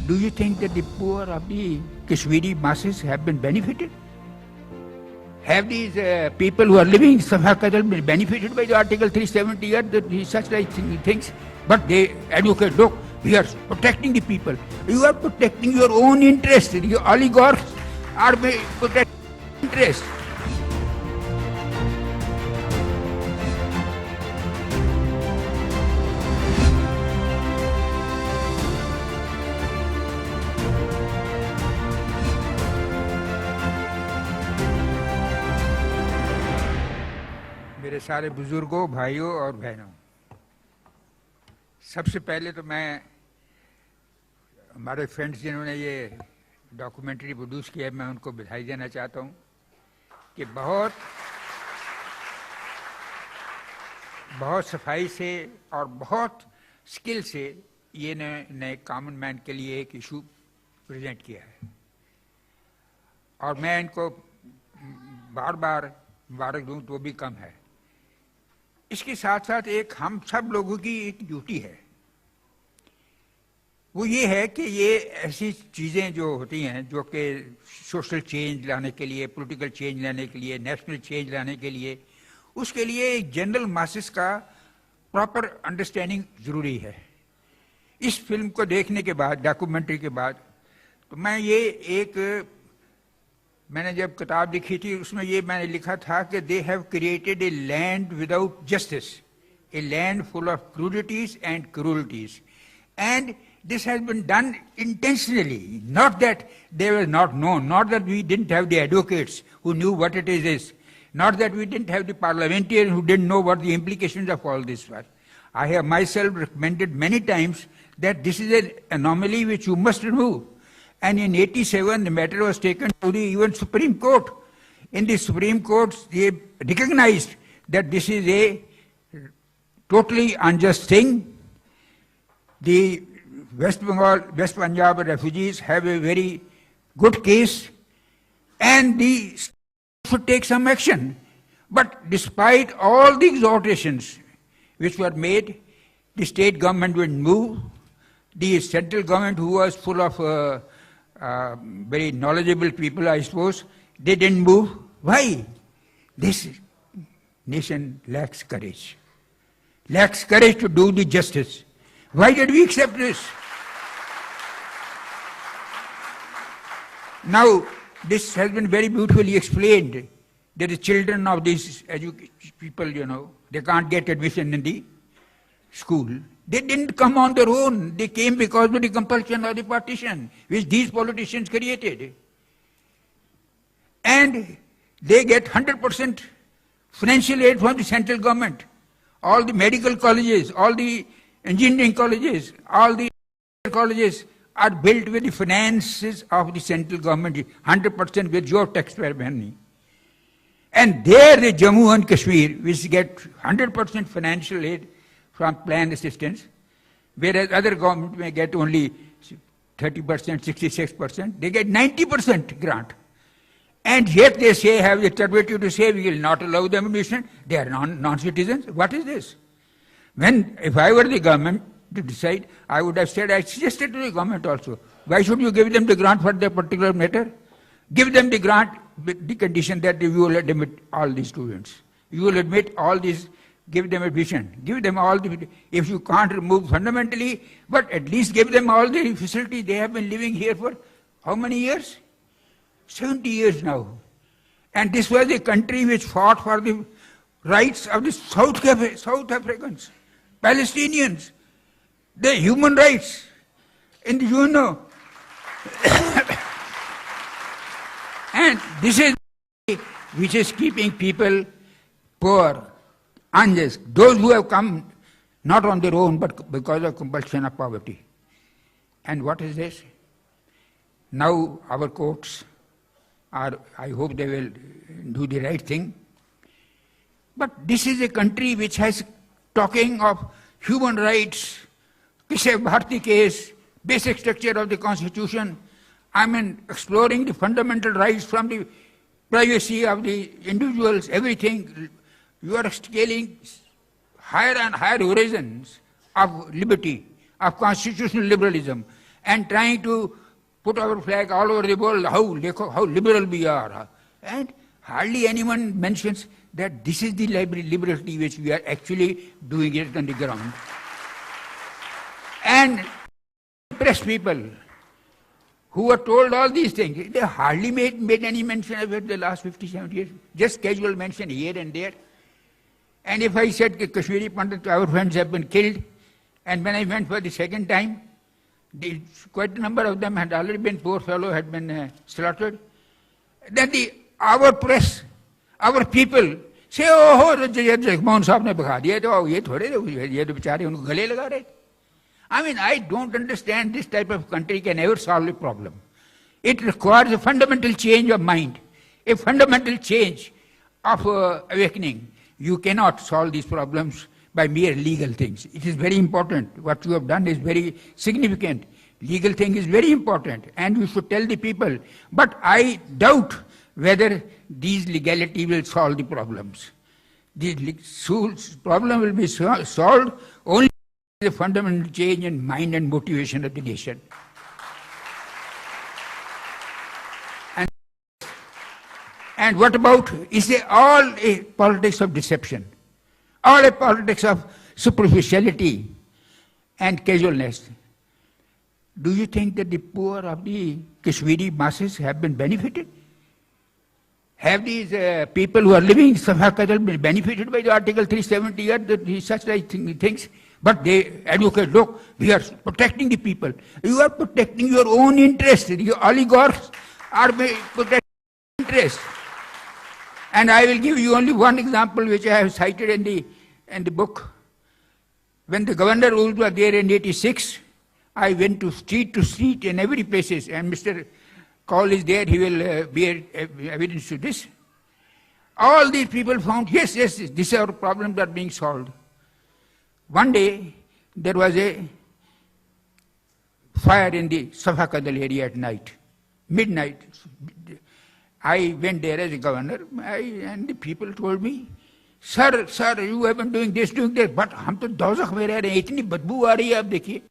Do you think that the poor of the Kashmiri masses have been benefited? Have these people who are living in Safakadal been benefited by the Article 370 or such like things? But they advocate, look, we are protecting the people. You are protecting your own interest. Your oligarchs are protecting interest. मेरे सारे बुजुर्गों, भाइयों और बहनों, सबसे पहले तो मैं हमारे फ्रेंड्स जिन्होंने ये डॉक्यूमेंट्री प्रोड्यूस किया है, मैं उनको बधाई देना चाहता हूँ कि बहुत सफाई से और बहुत स्किल से ये नए कॉमन मैन के लिए एक इशू प्रेजेंट किया है और मैं इनको बार बार मुबारक दूँ तो भी कम है। इसके साथ साथ एक हम सब लोगों की एक ड्यूटी है, वो ये है कि ये ऐसी चीज़ें जो होती हैं जो कि सोशल चेंज लाने के लिए, पॉलिटिकल चेंज लाने के लिए, नेशनल चेंज लाने के लिए, उसके लिए एक जनरल मासेस का प्रॉपर अंडरस्टैंडिंग ज़रूरी है। इस फिल्म को देखने के बाद, डॉक्यूमेंट्री के बाद, तो मैं ये मैंने जब किताब लिखी थी उसमें ये मैंने लिखा था कि they have created a land without justice, a land full of crudities and cruelties, and this has been done intentionally, not that they were not known, not that we didn't have the advocates who knew what it is, not that we didn't have the parliamentarians who didn't know what the implications of all this were. I have myself recommended many times that this is an anomaly which you must remove. And in 87, the matter was taken to the even Supreme Court. In the Supreme Court, they recognized that this is a totally unjust thing. The West Punjab refugees have a very good case, and the state should take some action. But despite all the exhortations which were made, the state government didn't move. The central government, who was full of very knowledgeable people, I suppose, they didn't move. Why? This nation lacks courage to do the justice. Why did we accept this? Now, this has been very beautifully explained that the children of these people, they can't get admission in the school. They didn't come on their own. They came because of the compulsion of the partition, which these politicians created. And they get 100% financial aid from the central government. All the medical colleges, all the engineering colleges, all the colleges are built with the finances of the central government, 100% with your taxpayer money. And there the Jammu and Kashmir, which get 100% financial aid from planned assistance, whereas other government may get only 30%, 66%, they get 90% grant. And yet they say, have the temerity to say, we will not allow them admission. They are non-citizens. What is this? If I were the government to decide, I would have said, I suggested to the government also, why should you give them the grant for their particular matter? Give them the grant with the condition that you will admit all these students. You will admit all these, give them admission. Give them all the, if you can't remove fundamentally, but at least give them all the facility. They have been living here for how many years? 70 years now. And this was a country which fought for the rights of the South Africans, Palestinians, the human rights in the UNO. And this is which is keeping people poor, unjust, those who have come not on their own but because of compulsion of poverty. And what is this? Now our courts are, I hope they will do the right thing. But this is a country which has talking of human rights, Keshav Bharati case, basic structure of the constitution, exploring the fundamental rights from the privacy of the individuals, everything. You are scaling higher and higher horizons of liberty, of constitutional liberalism. and trying to put our flag all over the world, how liberal we are. And hardly anyone mentions that this is the liberty which we are actually doing it on the ground. And press people who were told all these things, they hardly made any mention of it the last 50, 70 years, just casual mention here and there. And if I said Kashmiri Pandit, our friends have been killed, and when I went for the second time, quite a number of them had already been, poor fellow had been slaughtered. Then our press, our people say, oh, Jagmohan Sahab ne bhega diya, to ye thode, ye to bichare unko gale laga rahe. I mean, I don't understand this type of country can ever solve a problem. It requires a fundamental change of mind, a fundamental change of awakening. You cannot solve these problems by mere legal things. It is very important. What you have done is very significant. Legal thing is very important, and you should tell the people. But I doubt whether these legality will solve the problems. The problem will be solved only with a fundamental change in mind and motivation of the nation. And what about, is it all a politics of deception? All a politics of superficiality and casualness? Do you think that the poor of the Kashmiri masses have been benefited? Have these people who are living in Sabha Kadal been benefited by the Article 370 or such like things? But they advocate, look, we are protecting the people. You are protecting your own interest. The oligarchs are protecting interest. And I will give you only one example which I have cited in the book. When the governor rules were there in 86, I went to street in every places, and Mr. Kaul is there, he will bear evidence to this. All these people found, yes, these are problems that are being solved. One day, there was a fire in the Sabha Kadal area at night, midnight. I went there as a governor, and the people told me, sir, you have been doing this, but हम तो दोज़ख में रह रहे हैं, इतनी बदबू आ रही है, आप देखिए.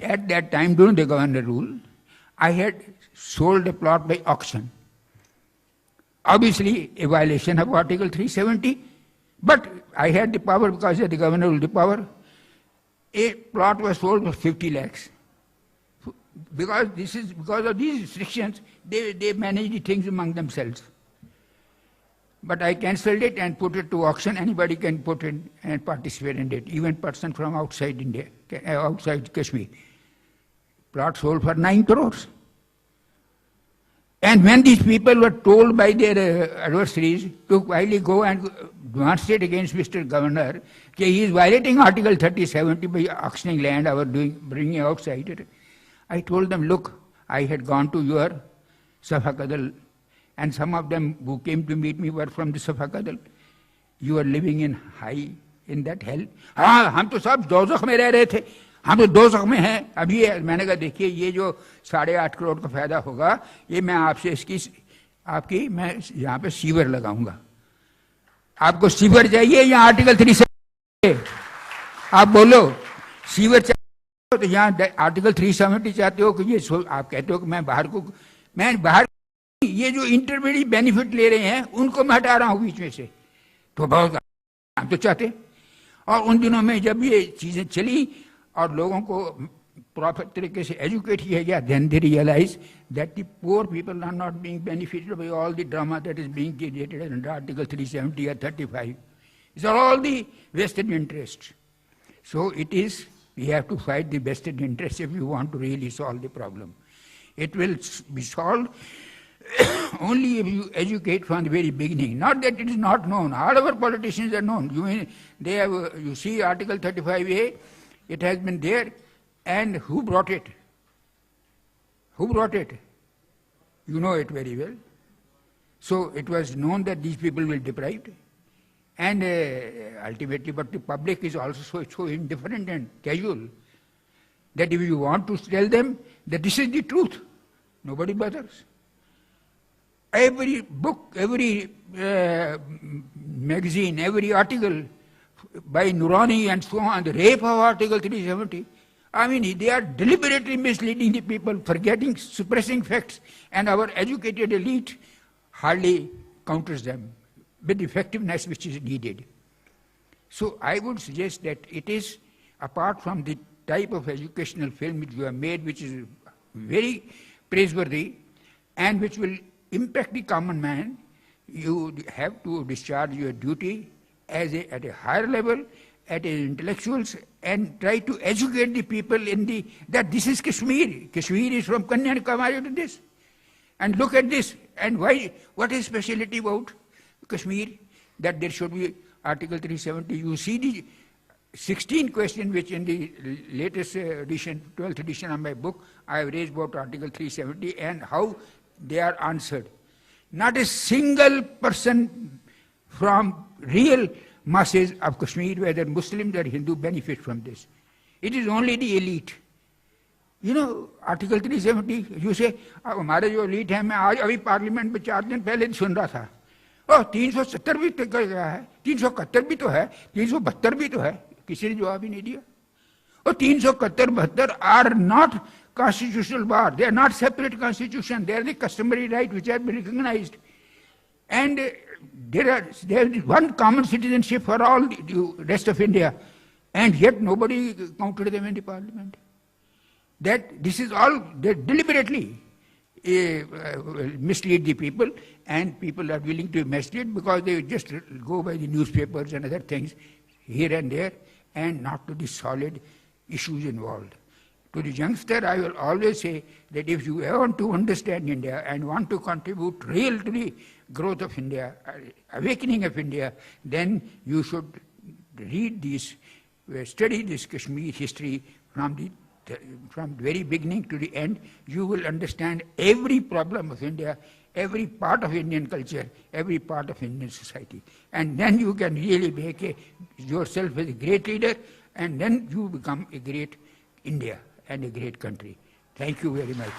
At that time, during the governor rule, I had sold a plot by auction. Obviously, a violation of Article 370, but I had the power because the governor ruled the power. A plot was sold for 50 lakhs. Because of these restrictions, they manage the things among themselves. But I cancelled it and put it to auction. Anybody can put in and participate in it, even person from outside India, outside Kashmir. Plot sold for 9 crores. And when these people were told by their adversaries to quietly go and demonstrate against Mr. Governor that he is violating Article 3070 by auctioning land or bringing outside, I told them, look, I had gone to your Sabha Kadal, and some of them who came to meet me were from the Sabha Kadal. You are living in that hell. हाँ, हम तो सब दोज़ख में रह रहे थे. हम तो दोज़ख में हैं. अभी मैंने कहा देखिए ये जो 8.5 करोड़ का फायदा होगा, ये मैं आपसे मैं यहाँ पे सीवर लगाऊंगा. आपको सीवर चाहिए या आर्टिकल 370? आप बोलो सीवर चाहिए तो यहाँ आर्टिकल 370 चाहते हो कि ये आप कहते हो कि मैं बाहर ये जो इंटरमीडिएट बेनिफिट ले रहे हैं उनको मैं हटा रहा हूँ बीच में से, तो बहुत हम तो चाहते. और उन दिनों में जब ये चीजें चली और लोगों को प्रॉपर तरीके से एजुकेट किया गया, then they realize that the poor people are not being benefited by all the drama that is being created under Article 370 or 35. These are all the vested interests. So we have to fight the vested interests if you want to really solve the problem. It will be solved only if you educate from the very beginning. Not that it is not known. All our politicians are known. You see Article 35A, it has been there. And who brought it? Who brought it? You know it very well. So it was known that these people will deprive. And ultimately, but the public is also so indifferent and casual. that if you want to tell them that this is the truth, nobody bothers. Every book, every magazine, every article by Noorani and so on, the rape of Article 370, I mean, they are deliberately misleading the people, forgetting, suppressing facts, and our educated elite hardly counters them with the effectiveness which is needed. So I would suggest that it is, apart from the type of educational film which you have made, which is very praiseworthy and which will impact the common man, you have to discharge your duty as at a higher level, at intellectuals, and try to educate the people that this is Kashmir. Kashmir is from Kanyakumari to this. And look at this. And why? What is speciality about Kashmir? That there should be Article 370. You see the 16 questions which in the latest edition, 12th edition of my book, I have raised about Article 370 and how they are answered. Not a single person from real masses of Kashmir, whether Muslims or Hindu, benefit from this. It is only the elite. You know, Article 370, you say, हमारे जो elite है, मैं आज अभी parliament में 4 दिन पहले सुन रहा था, 370 भी तो गया है, 371 भी तो है, 372 भी तो है, किसी ने जवाब ही नहीं दिया. और 371 are not constitutional bar, they are not separate constitution, they are the customary right which have been recognized. And there is one common citizenship for all the rest of India, and yet nobody counted them in the parliament. That this is all, they deliberately mislead the people, and people are willing to mislead because they just go by the newspapers and other things here and there, and not to the solid issues involved. To the youngster, I will always say that if you want to understand India and want to contribute real to the growth of India, awakening of India, then you should read these, study this Kashmir history from the very beginning to the end. You will understand every problem of India, every part of Indian culture, every part of Indian society. And then you can really make yourself as a great leader, and then you become a great India and a great country. Thank you very much.